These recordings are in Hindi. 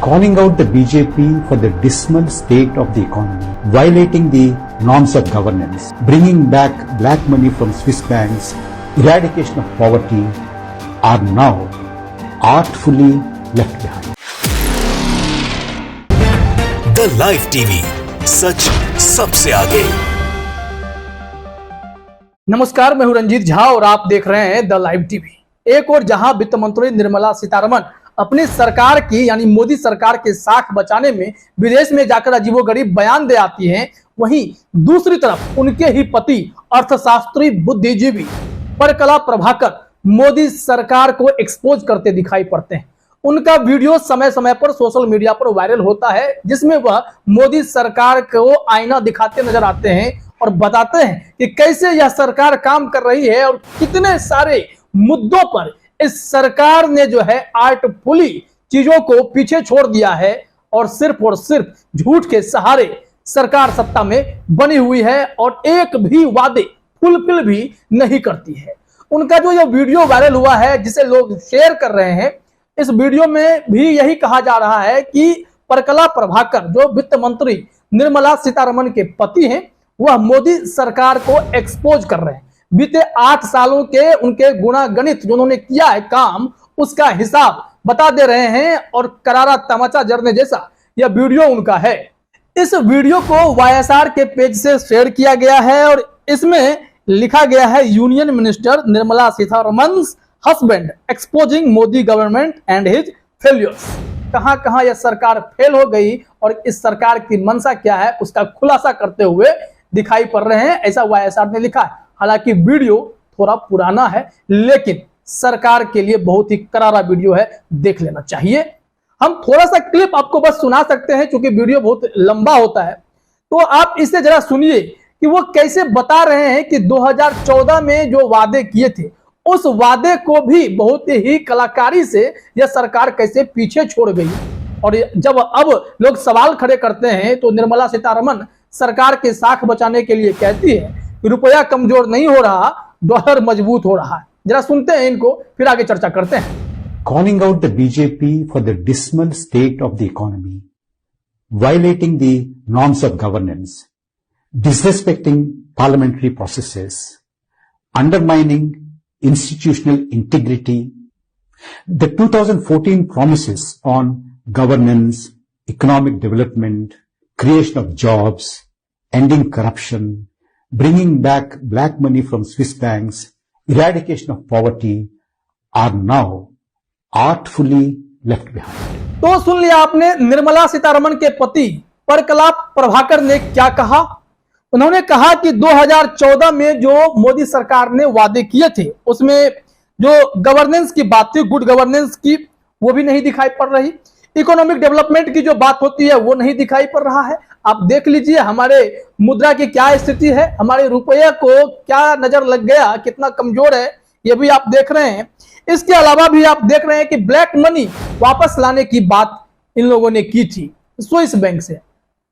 calling out the BJP for the dismal state of the economy, violating the norms of governance, bringing back black money from Swiss banks, eradication of poverty are now artfully left behind. The live TV, सच सबसे आगे। नमस्कार, मैं हूं रंजीत झा और आप देख रहे हैं द लाइव टीवी। एक और जहां वित्त मंत्री निर्मला सीतारमण अपनी सरकार की यानी मोदी सरकार के साख बचाने में विदेश में जाकर अजीबोगरीब बयान दे आती हैं, वहीं दूसरी तरफ उनके ही पति अर्थशास्त्री बुद्धिजीवी परकला प्रभाकर मोदी सरकार को एक्सपोज करते दिखाई पड़ते हैं। उनका वीडियो समय समय पर सोशल मीडिया पर वायरल होता है, जिसमें वह मोदी सरकार को आईना दिखाते नजर आते हैं और बताते हैं कि कैसे यह सरकार काम कर रही है और कितने सारे मुद्दों पर इस सरकार ने जो है आर्टफुली चीजों को पीछे छोड़ दिया है और सिर्फ झूठ के सहारे सरकार सत्ता में बनी हुई है और एक भी वादे फुलफिल भी नहीं करती है। उनका जो यह वीडियो वायरल हुआ है, जिसे लोग शेयर कर रहे हैं, इस वीडियो में भी यही कहा जा रहा है कि परकला प्रभाकर जो वित्त मंत्री निर्मला सीतारमण के पति हैं, वह मोदी सरकार को एक्सपोज कर रहे हैं। बीते 8 सालों के उनके गुणागणित जो उन्होंने किया है काम, उसका हिसाब बता दे रहे हैं और करारा तमाचा जरने जैसा यह वीडियो उनका है। इस वीडियो को वाईएसआर के पेज से शेयर किया गया है और इसमें लिखा गया है, union minister Nirmala Sitharaman husband exposing Modi government and his failures. कहां कहां यह सरकार फेल हो गई और इस सरकार की मंशा क्या है, उसका खुलासा करते हुए दिखाई पड़ रहे हैं, ऐसा वाईएसआर ने लिखा है। हालांकि वीडियो थोड़ा पुराना है, लेकिन सरकार के लिए बहुत ही करारा वीडियो है, देख लेना चाहिए। हम थोड़ा सा क्लिप आपको बस सुना सकते हैं, क्योंकि वीडियो बहुत लंबा होता है, तो आप इसे जरा सुनिए कि वो कैसे बता रहे हैं कि 2014 में जो वादे किए थे, उस वादे को भी बहुत ही कलाकारी से यह सरकार कैसे पीछे छोड़ गई। और जब अब लोग सवाल खड़े करते हैं तो निर्मला सीतारमण सरकार के साख बचाने के लिए कहती है कि रुपया कमजोर नहीं हो रहा, डॉलर मजबूत हो रहा है। जरा सुनते हैं इनको, फिर आगे चर्चा करते हैं। Calling out the BJP for the dismal state of the economy, violating the norms of governance, disrespecting parliamentary processes, undermining institutional integrity. The 2014 promises on governance, economic development, creation of jobs, ending corruption, bringing back black money from Swiss banks, eradication of poverty are now artfully left behind. तो सुन लिया आपने निर्मला सीतारमण के पति परकला प्रभाकर ने क्या कहा। उन्होंने कहा कि 2014 में जो मोदी सरकार ने वादे किए थे, उसमें जो गवर्नेंस की बात थी, गुड गवर्नेंस की, वो भी नहीं दिखाई पड़ रही। इकोनॉमिक डेवलपमेंट की जो बात होती है वो नहीं दिखाई पड़ रहा है। आप देख लीजिए हमारे मुद्रा की क्या स्थिति है, हमारे रुपये को क्या नजर लग गया, कितना कमजोर है, ये भी आप देख रहे हैं। इसके अलावा भी आप देख रहे हैं कि ब्लैक मनी वापस लाने की बात इन लोगों ने की थी स्विस बैंक से,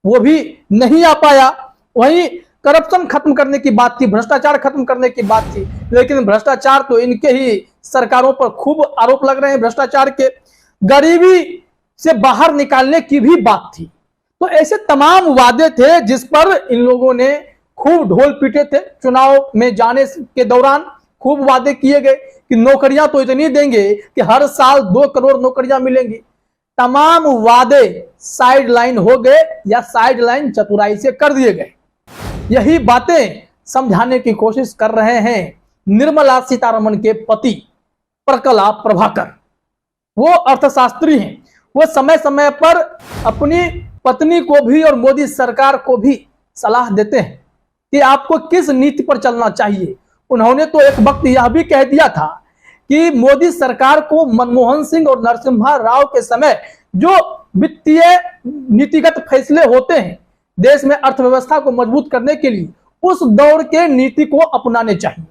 वो भी नहीं आ पाया। वहीं करप्शन खत्म करने की बात थी, भ्रष्टाचार खत्म करने की बात थी, लेकिन भ्रष्टाचार तो इनके ही सरकारों पर खूब आरोप लग रहे हैं भ्रष्टाचार के। गरीबी से बाहर निकालने की भी बात थी। तो ऐसे तमाम वादे थे जिस पर इन लोगों ने खूब ढोल पीटे थे। चुनाव में जाने के दौरान खूब वादे किए गए कि नौकरियां तो इतनी देंगे कि हर साल 2 करोड़ नौकरियां मिलेंगी। तमाम वादे साइड लाइन हो गए या साइड लाइन चतुराई से कर दिए गए। यही बातें समझाने की कोशिश कर रहे हैं निर्मला सीतारमण के पति परकला प्रभाकर। वो अर्थशास्त्री हैं, वो समय समय पर अपनी पत्नी को भी और मोदी सरकार को भी सलाह देते हैं कि आपको किस नीति पर चलना चाहिए। उन्होंने तो एक वक्त यह भी कह दिया था कि मोदी सरकार को मनमोहन सिंह और नरसिम्हा राव के समय जो वित्तीय नीतिगत फैसले होते हैं देश में अर्थव्यवस्था को मजबूत करने के लिए, उस दौर के नीति को अपनाने चाहिए।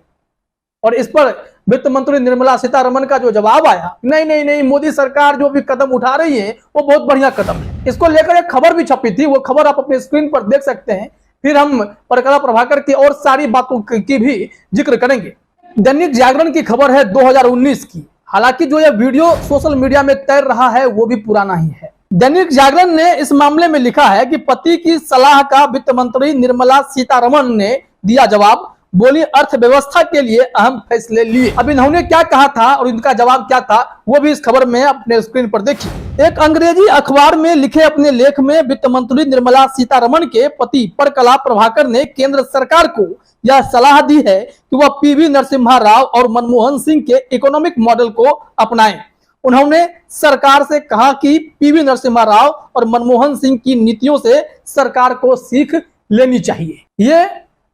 और इस पर वित्त मंत्री निर्मला सीतारमण का जो जवाब आया, नहीं, मोदी सरकार जो भी कदम उठा रही है वो बहुत बढ़िया कदम है। इसको लेकर एक खबर भी छपी थी, वो खबर आप अपने स्क्रीन पर देख सकते हैं। फिर हम परकला प्रभाकर की और सारी बातों की भी जिक्र करेंगे। दैनिक जागरण की खबर है 2019 की। हालांकि जो यह वीडियो सोशल मीडिया में तैर रहा है वो भी पुराना ही है। दैनिक जागरण ने इस मामले में लिखा है कि पति की सलाह का वित्त मंत्री निर्मला सीतारमण ने दिया जवाब, बोली अर्थव्यवस्था के लिए अहम फैसले लिए। अब इन्होंने क्या कहा था और इनका जवाब क्या था वो भी इस खबर में अपने स्क्रीन पर देखिए। एक अंग्रेजी अखबार में लिखे अपने लेख में वित्त मंत्री निर्मला सीतारमण के पति परकला प्रभाकर ने केंद्र सरकार को यह सलाह दी है कि वह पीवी नरसिम्हा राव और मनमोहन सिंह के इकोनॉमिक मॉडल को अपनाएं। उन्होंने सरकार से कहा कि पीवी नरसिम्हा राव और मनमोहन सिंह की नीतियों से सरकार को सीख लेनी चाहिए। ये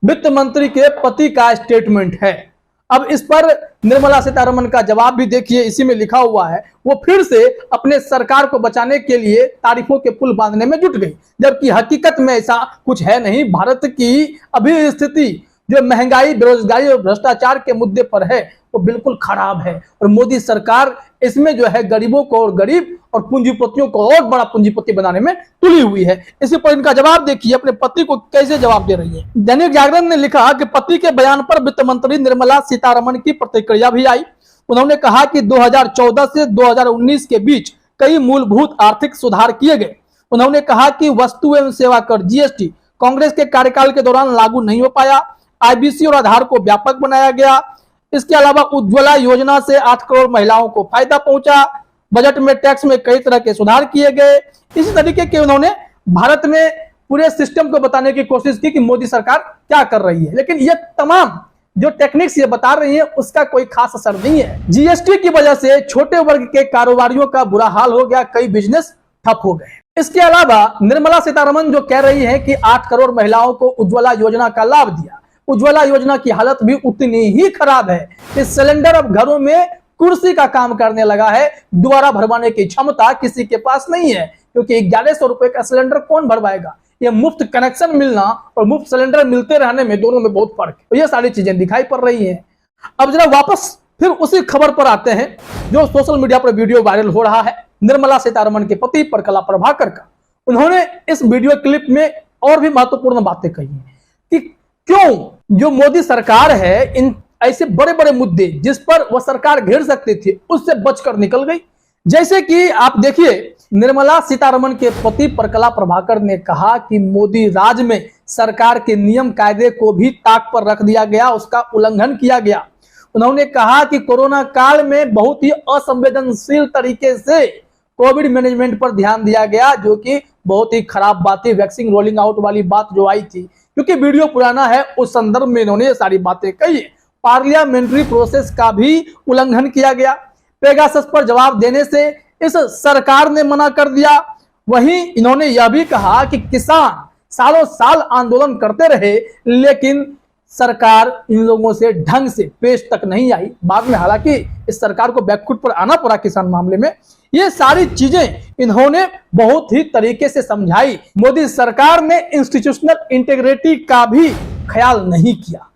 वित्त मंत्री के पति का स्टेटमेंट है। अब इस पर निर्मला सीतारमण का जवाब भी देखिए, इसी में लिखा हुआ है वो फिर से अपने सरकार को बचाने के लिए तारीफों के पुल बांधने में जुट गई, जबकि हकीकत में ऐसा कुछ है नहीं। भारत की अभी स्थिति जो महंगाई, बेरोजगारी और भ्रष्टाचार के मुद्दे पर है वो बिल्कुल खराब है और मोदी सरकार इसमें जो है गरीबों को और गरीब और पूंजीपतियों को और बड़ा पूंजीपति बनाने में तुली हुई है। इसी पर इनका जवाब देखिए, अपने पति को कैसे जवाब दे रही है। दैनिक जागरण ने लिखा कि पति के बयान पर वित्त मंत्री निर्मला सीतारमण की प्रतिक्रिया भी आई। उन्होंने कहा कि 2014 से 2019 के बीच कई मूलभूत आर्थिक सुधार किए गए। उन्होंने कहा कि वस्तु एवं सेवा कर जीएसटी कांग्रेस के कार्यकाल के दौरान लागू नहीं हो पाया। आईबीसी और आधार को व्यापक बनाया गया। इसके अलावा उज्ज्वला योजना से 8 करोड़ महिलाओं को फायदा पहुंचा। बजट में टैक्स में कई तरह के सुधार किए गए। इसी तरीके के उन्होंने भारत में पूरे सिस्टम को बताने की कोशिश की कि मोदी सरकार क्या कर रही है, लेकिन ये तमाम जो टेक्निक्स ये बता रही है उसका कोई खास असर नहीं है। जीएसटी की वजह से छोटे वर्ग के कारोबारियों का बुरा हाल हो गया, कई बिजनेस ठप हो गए। इसके अलावा निर्मला सीतारमण जो कह रही है कि 8 करोड़ महिलाओं को उज्ज्वला योजना का लाभ दिया, उज्ज्वला योजना की हालत भी उतनी ही खराब है कि सिलेंडर अब घरों में कुर्सी का काम करने लगा है। दोबारा भरवाने की क्षमता किसी के पास नहीं है, क्योंकि 1100 रुपए का सिलेंडर कौन भरवाएगा। ये मुफ्त कनेक्शन मिलना और मुफ्त सिलेंडर मिलते रहने में दोनों में बहुत फर्क है। तो ये सारी चीजें दिखाई पड़ रही हैं। अब जरा वापस फिर उसी खबर पर आते हैं जो सोशल मीडिया पर वीडियो वायरल हो रहा है निर्मला सीतारमण के पति परकला प्रभाकर का। उन्होंने इस वीडियो क्लिप में और भी महत्वपूर्ण बातें कही हैं कि क्यों जो मोदी सरकार है इन ऐसे बड़े बड़े मुद्दे जिस पर वह सरकार घेर सकती थी उससे बचकर निकल गई। जैसे कि आप देखिए, निर्मला सीतारमण के पति परकला प्रभाकर ने कहा कि मोदी राज में सरकार के नियम कायदे को भी ताक पर रख दिया गया, उसका उल्लंघन किया गया। उन्होंने कहा कि कोरोना काल में बहुत ही असंवेदनशील तरीके से कोविड मैनेजमेंट पर ध्यान दिया गया, जो कि बहुत ही खराब बात थी। वैक्सीन रोलिंग आउट वाली बात जो आई थी, क्योंकि वीडियो पुराना है, उस संदर्भ में इन्होंने ये सारी बातें कही। पार्लियामेंट्री प्रोसेस का भी उल्लंघन किया गया। पेगासस पर जवाब देने से इस सरकार ने मना कर दिया। वहीं इन्होंने यह भी कहा कि किसान सालों साल आंदोलन करते रहे, लेकिन सरकार इन लोगों से ढंग से पेश तक नहीं आई। बाद में हालांकि इस सरकार को बैकफुट पर आना पड़ा किसान मामले में। ये सारी चीजें इन्होंने बहुत ही तरीके से समझाई। मोदी सरकार ने इंस्टीट्यूशनल इंटीग्रिटी का भी ख्याल नहीं किया।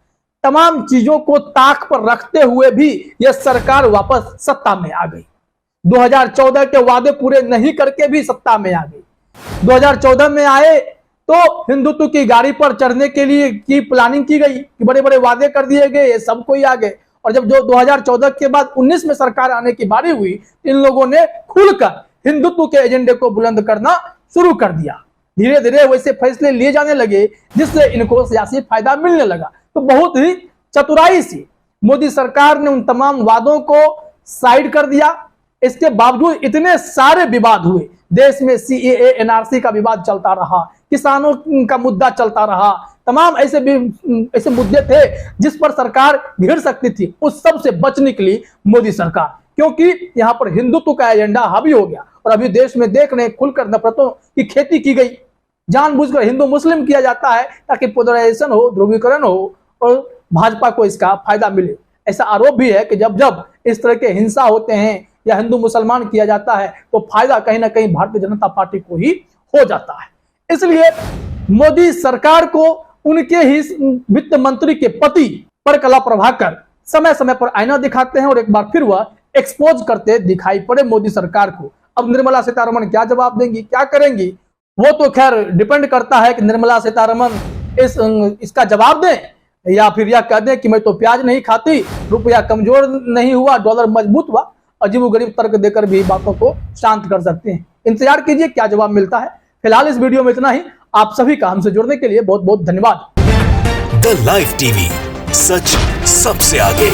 तमाम चीजों को ताक पर रखते हुए भी यह सरकार वापस सत्ता में आ गई। 2014 के वादे पूरे नहीं करके भी सत्ता में आ गई। 2014 में आए तो हिंदुत्व की गाड़ी पर चढ़ने के लिए की प्लानिंग की गई कि बड़े बड़े वादे कर दिए गए, सब कोई आ गए। और जब जो 2014 के बाद 19 में सरकार आने की बारी हुई, इन लोगों ने खुलकर हिंदुत्व के एजेंडे को बुलंद करना शुरू कर दिया। धीरे धीरे वैसे फैसले लिए जाने लगे जिससे इनको सियासी फायदा मिलने लगा। तो बहुत ही चतुराई से मोदी सरकार ने उन तमाम वादों को साइड कर दिया। इसके बावजूद इतने सारे विवाद हुए, देश में सीएए एनआरसी का विवाद चलता रहा, किसानों का मुद्दा चलता रहा, तमाम ऐसे मुद्दे थे जिस पर सरकार घिर सकती थी। उस सब से बच निकली मोदी सरकार, क्योंकि यहाँ पर हिंदुत्व का एजेंडा हावी हो गया। और अभी देश में देख रहे खुलकर नफरतों की खेती की गई, जानबूझकर हिंदू मुस्लिम किया जाता है ताकि पोलराइजेशन हो, ध्रुवीकरण हो और भाजपा को इसका फायदा मिले। ऐसा आरोप भी है कि जब जब इस तरह के हिंसा होते हैं या हिंदू मुसलमान किया जाता है तो फायदा कहीं ना कहीं भारतीय जनता पार्टी को ही हो जाता है। इसलिए मोदी सरकार को उनके ही वित्त मंत्री के पति परकला प्रभाकर समय समय पर आईना दिखाते हैं और एक बार फिर वह एक्सपोज करते दिखाई पड़े मोदी सरकार को। अब निर्मला सीतारमण क्या जवाब देंगी, क्या करेंगी, वो तो खैर डिपेंड करता है कि निर्मला सीतारमण इसका जवाब दें या फिर यह कह दें कि मैं तो प्याज नहीं खाती, रुपया कमजोर नहीं हुआ, डॉलर मजबूत हुआ। अजीबोगरीब तर्क देकर भी बातों को शांत कर सकते हैं। इंतजार कीजिए क्या जवाब मिलता है। फिलहाल इस वीडियो में इतना ही। आप सभी का हमसे जुड़ने के लिए बहुत बहुत धन्यवाद। द लाइव टीवी, सच सबसे आगे।